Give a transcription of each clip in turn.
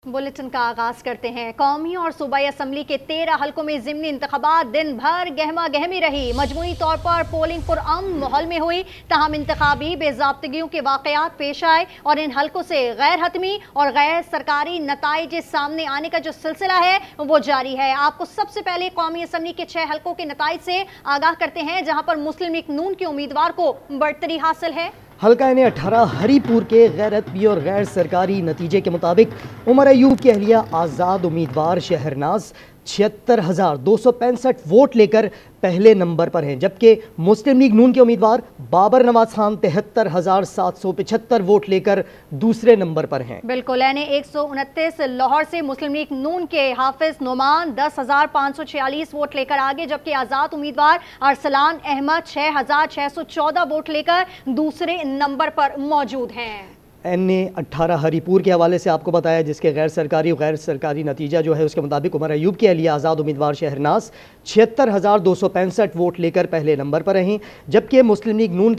Bulletin का आगाज करते हैं। कौमी और सूबाई असम्बली के 13 हल्कों में ज़िमनी इंतखाबात दिन भर गहमा गहमी रही। मजमूई तौर पर पोलिंग पुरअमन माहौल में हुई, तहम इंतखाबी बेज़ाब्तगियों के वाक़यात पेश आए और इन हल्कों से गैर हतमी और गैर सरकारी नताइज सामने आने का जो सिलसिला है वो जारी है। आपको सबसे पहले कौमी असम्बली के 6 हल्कों के नताइज से आगाह करते हैं, जहां पर मुस्लिम लीग नून के उम्मीदवार को बढ़तरी हासिल है। हल्का ने 18 हरीपुर के गैर हतमी और गैर सरकारी नतीजे के मुताबिक उमर अयूब की अहलिया आज़ाद उम्मीदवार शहरनाज 76,265 वोट लेकर पहले नंबर पर हैं, जबकि मुस्लिम लीग नून के उम्मीदवार बाबर नवाज खान 73,775 वोट लेकर दूसरे नंबर पर हैं। बिल्कुल, यानी 129 लाहौर से मुस्लिम लीग नून के हाफिज नोमान 10,546 वोट लेकर आगे, जबकि आज़ाद उम्मीदवार अरसलान अहमद 6,614 वोट लेकर दूसरे नंबर पर मौजूद हैं। एन ने 18 हरीपुर के हवाले से आपको बताया, जिसके गैर सरकारी नतीजा जो है उसके मुताबिक उमर अयूब की अहलिया आज़ाद उम्मीदवार शहरनाज 76,265 वोट लेकर पहले नंबर पर रहीं, जबकि मुस्लिम लीग नून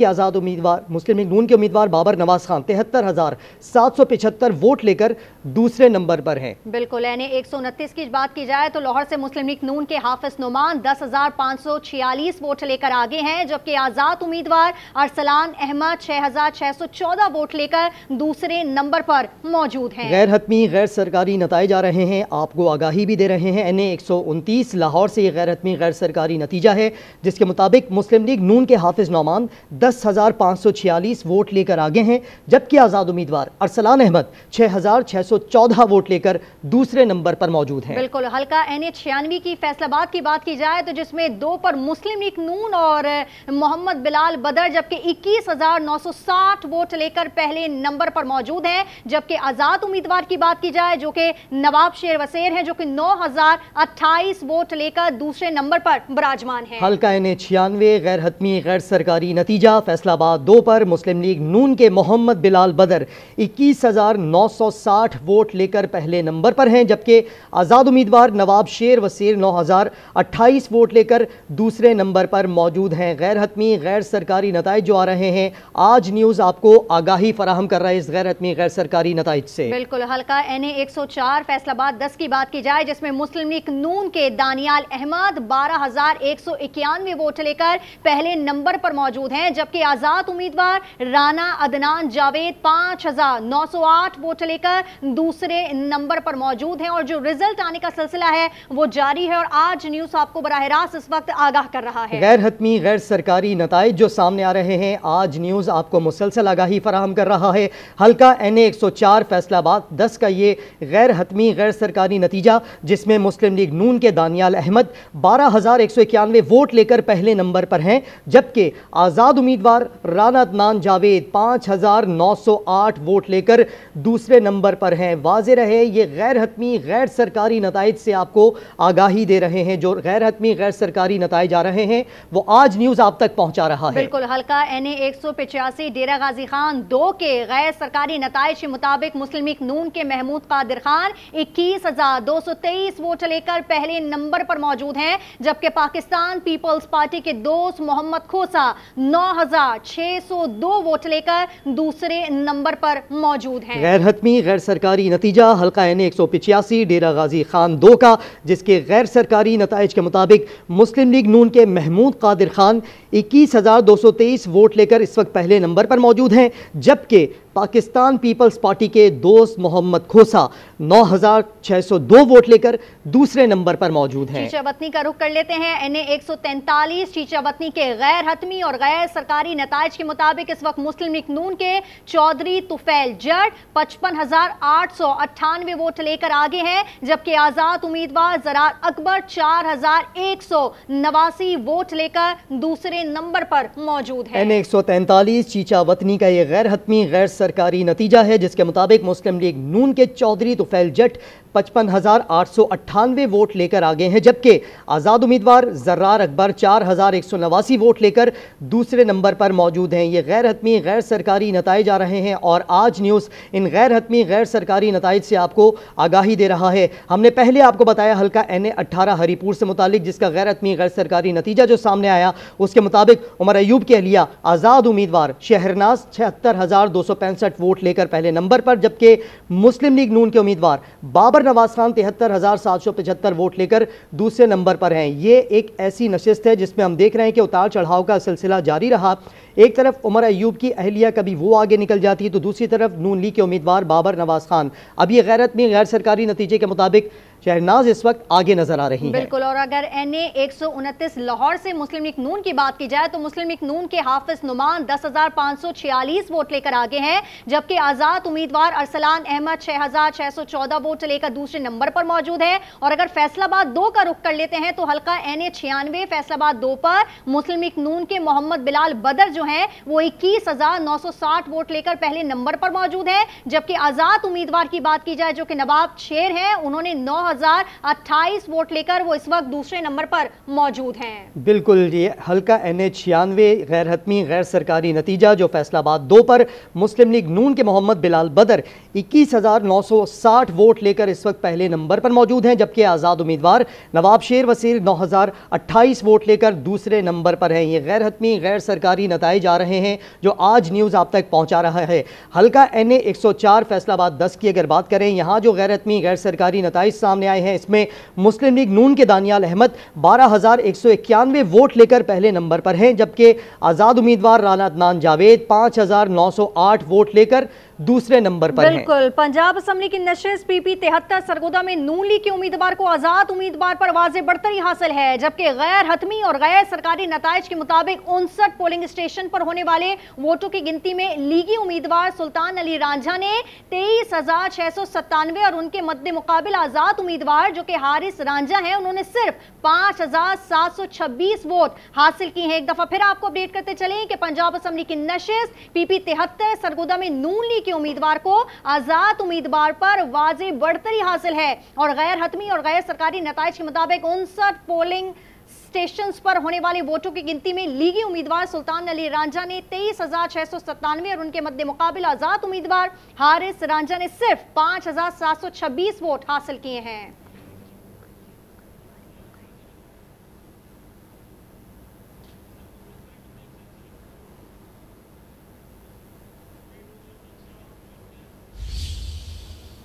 के उम्मीदवार बाबर नवाज खान 73,775 वोट लेकर दूसरे नंबर पर हैं। बिल्कुल, यानी 129 की बात की जाए तो लाहौर से मुस्लिम लीग नून के हाफिज नोमान 10,546 वोट लेकर आगे हैं, जबकि आज़ाद उम्मीदवार अरसलान अहमद 6,614 वोट लेकर दूसरे नंबर पर मौजूद हैं। गैर हतमी गैर सरकारी नताए जा रहे हैं, आपको आगाही भी दे रहे हैं। एन 129 लाहौर से ये गैर हतमी गैर सरकारी नतीजा है, जिसके मुताबिक मुस्लिम लीग नून के हाफिज नौमान 10,546 वोट लेकर आगे हैं, जबकि आज़ाद उम्मीदवार अरसलान अहमद 6,614 वोट लेकर दूसरे नंबर पर मौजूद हैं। बिल्कुल, हल्का NA 96 की फैसलाबाद की बात की जाए तो जिसमें 2 पर मुस्लिम लीग नून और मोहम्मद बिलाल बदर जबकि 21,960 वोट लेकर पहले नंबर पर मौजूद है, जबकि आजाद उम्मीदवार की बात की जाए जो कि नवाब शेर वसेर हैं, जो कि 9,028 वोट लेकर दूसरे नंबर पर विराजमान है। हल्का NA 96 गैर हतमी गैर सरकारी नतीजा फैसलाबाद 2 पर मुस्लिम लीग नून के मोहम्मद बिलाल बदर 21,960 वोट लेकर पहले नंबर पर हैं, जबकि आजाद उम्मीदवार नवाब शेर वसेर 9,028 वोट लेकर दूसरे नंबर पर मौजूद हैं। गैर हतमी गैर सरकारी नताइज जो आ रहे हैं, आज न्यूज़ आपको आगाही फराहम कर रहा है इस गैर हतमी गैर सरकारी नताइज से। बिल्कुल, हल्का NA 104 फैसलाबाद 10 की बात की जाए जिसमें मुस्लिम लीग नून के दानियाल अहमद 12,191 वोट लेकर पहले नंबर पर मौजूद हैं, जबकि आजाद उम्मीदवार राना अदनान जावेद 5,908 वोट लेकर दूसरे नंबर पर मौजूद हैं। और जो रिजल्ट आने का सिलसिला है वो जारी है और आज न्यूज़ आपको बराह रास्त इस वक्त आगाह कर रहा है। गैर हतमी गैर सरकारी नताइज जो सामने आ रहे हैं, आज न्यूज़ आपको मुसलसल आगाही फराहम कर रहा है। हल्का NA 104 फैसलाबाद 10 का ये गैर हतमी गैर सरकारी नतीजा, जिसमें मुस्लिम लीग नून के दानियाल अहमद 12,191 वोट लेकर पहले नंबर पर हैं, जबकि आज़ाद उम्मीदवार राना अदनान जावेद 5,908 वोट लेकर दूसरे नंबर पर हैं। वाज़ेह रहे, ये गैर हतमी गैर सरकारी नताइज से आपको आगाही दे रहे हैं। जो गैर हतमी गैर सरकारी नताइज आ रहे हैं वो आज न्यूज़ आप तक पहुँचा रहा है। बिल्कुल, हल्का NA 185 डेरा गाजी खान 2 के गैर सरकारी नताइज के मुताबिक मुस्लिम लीग नून के महमूद कादिर खान 21,223 वोट लेकर पहले नंबर पर मौजूद हैं, जबकि पाकिस्तान पीपल्स पार्टी के दोस्त मोहम्मद खोसा 9,602 वोट लेकर दूसरे नंबर पर मौजूद हैं। गैर हतमी गैर सरकारी नतीजा हल्का NA 185 डेरा गाजी खान 2 का, जिसके गैर सरकारी नताइज के मुताबिक मुस्लिम लीग नून के महमूद कादिर खान 21,223 वोट लेकर इस वक्त पहले नंबर पर मौजूद हैं, जबकि पाकिस्तान पीपल्स पार्टी के दोस्त मोहम्मद खोसा 9,602 वोट लेकर दूसरे नंबर पर मौजूद हैं। चीचा वतनी का रुख कर लेते हैं। NA 143 चीचा वतनी के गैर हतमी और गैर सरकारी नताइज के मुताबिक इस वक्त मुस्लिम लीग नून के चौधरी तुफैल जट 55,898 वोट लेकर आगे हैं, जबकि आजाद उम्मीदवार जरार अकबर 4,189 वोट लेकर दूसरे नंबर पर मौजूद है। NA 143 चीचा वतनी का यह गैर हतमी गैर सरकारी नतीजा है, जिसके मुताबिक मुस्लिम लीग नून के चौधरी तुफैल जट 55,898 वोट लेकर आगे हैं, जबकि आज़ाद उम्मीदवार जर्रार अकबर 4,189 वोट लेकर दूसरे नंबर पर मौजूद हैं। ये गैर हतमी गैर सरकारी नताइज आ रहे हैं और आज न्यूज़ इन गैर हतमी गैर सरकारी नताइज से आपको आगाही दे रहा है। हमने पहले आपको बताया हल्का NA 18 हरीपुर से मुतालिक जिसका गैर हतमी गैर सरकारी नतीजा जो सामने आया, उसके मुताबिक उमर अयूब की अहलिया आज़ाद उम्मीदवार शहरनाज 76,265 65 वोट लेकर पहले नंबर पर, जबकि मुस्लिम लीग नून के उम्मीदवार बाबर नवाज खान 73,775 वोट लेकर दूसरे नंबर पर हैं। ये एक ऐसी नशिस्त है जिसमें हम देख रहे हैं कि उतार चढ़ाव का सिलसिला जारी रहा। एक तरफ उमर अयूब की अहलिया कभी वो आगे निकल जाती है तो दूसरी तरफ नून लीग के उम्मीदवार बाबर नवाज खान। अब ये गैरत में गैर सरकारी नतीजे के मुताबिक शहनाज इस वक्त आगे नजर आ रही है। बिल्कुल, और अगर NA 129 लाहौर से मुस्लिम लीग नून की बात की जाए तो मुस्लिम लीग नून के हाफिज नुमान 10,546 वोट लेकर आगे हैं, जबकि आजाद उम्मीदवार अरसलान अहमद 6,614 वोट लेकर दूसरे नंबर पर मौजूद है। और अगर फैसलाबाद 2 का रुख कर लेते हैं तो हल्का NA 96 फैसलाबाद 2 पर मुस्लिम लीग नून के मोहम्मद बिलाल बदर जो हैं वो 21,960 वोट लेकर पहले नंबर पर मौजूद है, जबकि आजाद उम्मीदवार की बात की जाए जो कि नवाब शेर हैं, उन्होंने 9,028 वोट लेकर वो इस वक्त दूसरे नंबर पर मौजूद हैं। बिल्कुल, ये हल्का NA 96 गैर हतमी गैर सरकारी नतीजा जो फैसलाबाद 2 पर मुस्लिम लीग नून के मोहम्मद बिलाल बदर 21,960 वोट लेकर इस वक्त पहले नंबर पर मौजूद हैं, जबकि आज़ाद उम्मीदवार नवाब शेर वसीर 9,028 वोट लेकर दूसरे नंबर पर हैं। ये गैर हतमी गैर सरकारी नताइज आ रहे हैं जो आज न्यूज़ आप तक पहुँचा रहा है। हल्का NA 104 फैसलाबाद 10 की अगर बात करें, यहाँ जो गैर हतमी गैर सरकारी नताइज सामने आए हैं इसमें मुस्लिम लीग नून के दानियाल अहमद 12,191 वोट लेकर पहले नंबर पर हैं, जबकि आज़ाद उम्मीदवार राना अदनान जावेद 5,908 वोट लेकर दूसरे नंबर पर हैं। बिल्कुल, पंजाब असम्बली की नशिस्त PP 73 सरगोदा में नून लीग के उम्मीदवार को आजाद उम्मीदवार पर वाज़े बढ़तरी हासिल है, जबकि गैर हतमी और गैर सरकारी नताइज के मुताबिक 59 पोलिंग स्टेशन पर होने वाले वोटों की गिनती में लीगी उम्मीदवार सुल्तान अली रांझा ने 23,697 और उनके मद्दे मुकाबिल आजाद उम्मीदवार जो कि हारिस रांझा हैं उन्होंने सिर्फ 5,726 वोट हासिल की हैं। एक दफा फिर आपको अपडेट करते चलें कि पंजाब असम्बली की नशिस्त PP 73 सरगोदा में नून लीग के उम्मीदवार को आजाद उम्मीदवार पर वाज़े बढ़तरी हासिल है और गैर हतमी और गैर सरकारी नताइज के मुताबिक 59 पोलिंग स्टेशंस पर होने वाली वोटों की गिनती में लीगी उम्मीदवार सुल्तान अली रांझा ने 23,697 और उनके मद्दे मुकाबिल आजाद उम्मीदवार हारिस रांझा ने सिर्फ 5,726 वोट हासिल किए हैं।